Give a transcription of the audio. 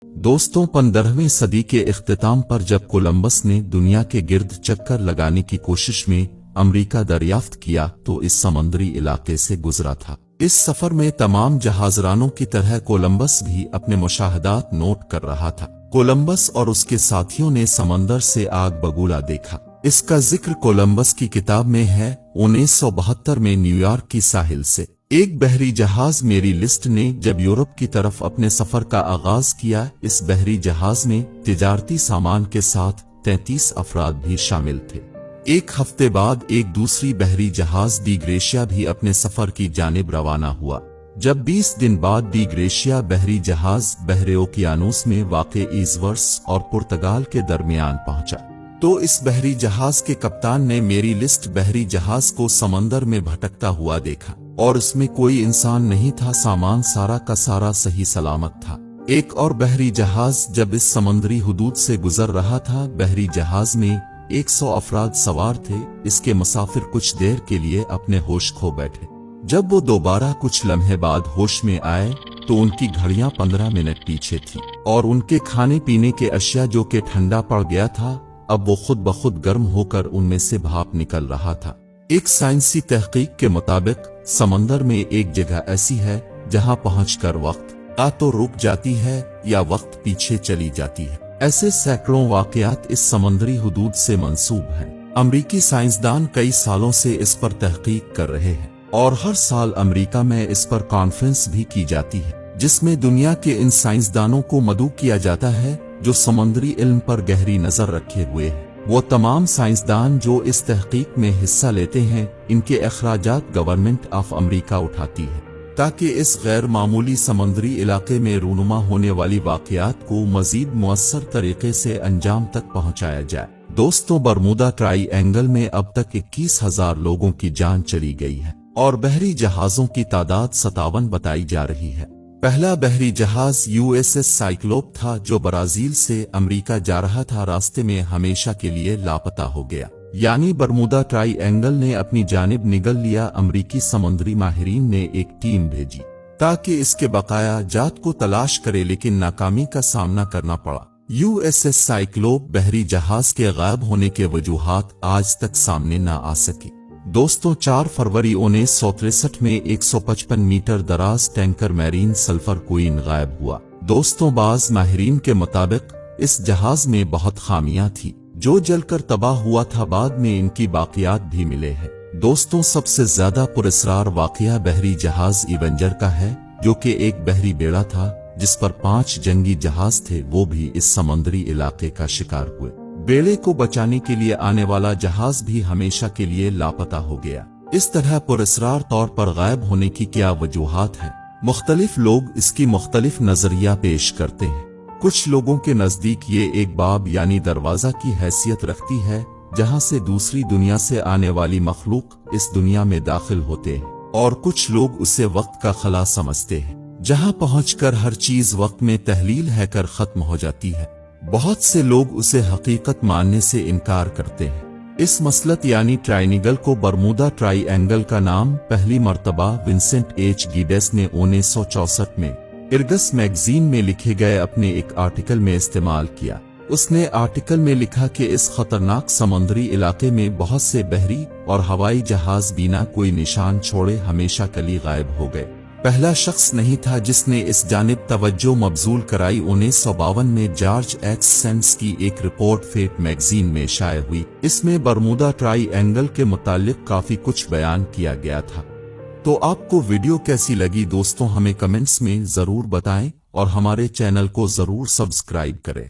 दोस्तों 15वीं सदी के इख्तिताम पर जब कोलंबस ने दुनिया के गिर्द चक्कर लगाने की कोशिश में अमेरिका दरियाफ्त किया तो इस समुद्री इलाके से गुजरा था। इस सफर में तमाम जहाजरानों की तरह कोलंबस भी अपने मुशाहदात नोट कर रहा था। कोलंबस और उसके साथियों ने समंदर से आग बबूला देखा। इसका जिक्र कोलंबस की किताब में है। 1972 में न्यूयॉर्क की साहिल से एक बहरी जहाज मेरी लिस्ट ने जब यूरोप की तरफ अपने सफर का आगाज किया। इस बहरी जहाज में तिजारती सामान के साथ 33 अफराद भी शामिल थे। एक हफ्ते बाद एक दूसरी बहरी जहाज डी ग्रेशिया भी अपने सफर की जानिब रवाना हुआ। जब 20 दिन बाद डी ग्रेशिया बहरी जहाज बहरे ओकियानूस में वाक़े ईज़वर्स और पुर्तगाल के दरमियान पहुंचा तो इस बहरी जहाज के कप्तान ने मेरी लिस्ट बहरी जहाज को समंदर में भटकता हुआ देखा और इसमें कोई इंसान नहीं था। सामान सारा का सारा सही सलामत था। एक और बहरी जहाज जब इस समुद्री हुदूद से गुजर रहा था। बहरी जहाज में 100 अफराद सवार थे। इसके मुसाफिर कुछ देर के लिए अपने होश खो बैठे। जब वो दोबारा कुछ लम्हे बाद होश में आए तो उनकी घड़ियां 15 मिनट पीछे थी और उनके खाने पीने के अशिया जो कि ठंडा पड़ गया था अब वो खुद ब खुद गर्म होकर उनमें से भाप निकल रहा था। एक साइंसी तहकीक के मुताबिक समंदर में एक जगह ऐसी है जहां पहुंचकर वक्त या तो रुक जाती है या वक्त पीछे चली जाती है। ऐसे सैकड़ों वाकयात इस समंदरी हुदूद से मंसूब हैं। अमरीकी साइंसदान कई सालों से इस पर तहकीक कर रहे हैं और हर साल अमेरिका में इस पर कॉन्फ्रेंस भी की जाती है जिसमें दुनिया के इन साइंसदानों को मदऊ किया जाता है जो समुद्री इल्म पर गहरी नजर रखे हुए हैं। वो तमाम साइंसदान जो इस तहकीक में हिस्सा लेते हैं इनके अखराजात गवर्नमेंट ऑफ अमेरिका उठाती है ताकि इस गैर मामूली समुद्री इलाके में रूनुमा होने वाली वाकयात को मजीद मुअस्सर तरीके से अंजाम तक पहुंचाया जाए। दोस्तों बरमूदा ट्राईएंगल में अब तक 21,000 लोगों की जान चली गई है और बहरी जहाजों की तादाद 57 बताई जा रही है। पहला बहरी जहाज यूएसएस साइक्लोप था जो ब्राजील से अमेरिका जा रहा था। रास्ते में हमेशा के लिए लापता हो गया यानी बरमूदा ट्राईएंगल ने अपनी जानिब निगल लिया। अमेरिकी समुद्री माहिरीन ने एक टीम भेजी ताकि इसके बकाया जात को तलाश करे लेकिन नाकामी का सामना करना पड़ा। यूएसएस साइक्लोप बहरी जहाज के गायब होने के वजूहात आज तक सामने न आ सकी। दोस्तों 4 फरवरी 1963 में 155 मीटर दराज टैंकर मैरीन सल्फर क्वीन गायब हुआ। दोस्तों बाज माहिरीन के मुताबिक इस जहाज में बहुत खामियां थी जो जलकर तबाह हुआ था। बाद में इनकी बाकियात भी मिले हैं। दोस्तों सबसे ज्यादा पुरस्कार वाकया बहरी जहाज इवेंजर का है जो कि एक बहरी बेड़ा था जिस पर 5 जंगी जहाज थे। वो भी इस समुद्री इलाके का शिकार हुए। बेड़े को बचाने के लिए आने वाला जहाज भी हमेशा के लिए लापता हो गया। इस तरह पुरस्कार तौर पर गायब होने की क्या वजूहात हैं? मुख्तलिफ लोग इसकी मुख्तलिफ नजरिया पेश करते हैं। कुछ लोगों के नजदीक ये एक बाब यानी दरवाजा की हैसियत रखती है जहां से दूसरी दुनिया से आने वाली मखलूक इस दुनिया में दाखिल होते हैं और कुछ लोग उसे वक्त का खला समझते हैं जहां पहुंचकर हर चीज वक्त में तहलील है कर खत्म हो जाती है। बहुत से लोग उसे हकीकत मानने से इनकार करते हैं। इस मसलत यानी ट्राइनिगल को बरमूदा ट्राईएंगल का नाम पहली मर्तबा विंसेंट एच गिडेस ने 1964 में इर्गस मैगजीन में लिखे गए अपने एक आर्टिकल में इस्तेमाल किया। उसने आर्टिकल में लिखा कि इस खतरनाक समुद्री इलाके में बहुत से बहरी और हवाई जहाज बिना कोई निशान छोड़े हमेशा के लिए गायब हो गए। पहला शख्स नहीं था जिसने इस जानिब तवज्जो मबजूल कराई। 1952 में जॉर्ज एच सेंस की एक रिपोर्ट फेट मैगजीन में शाये हुई। इसमें बरमूदा ट्राईएंगल के मुतालिक काफी कुछ बयान किया गया था। तो आपको वीडियो कैसी लगी दोस्तों हमें कमेंट्स में जरूर बताएं और हमारे चैनल को जरूर सब्सक्राइब करें।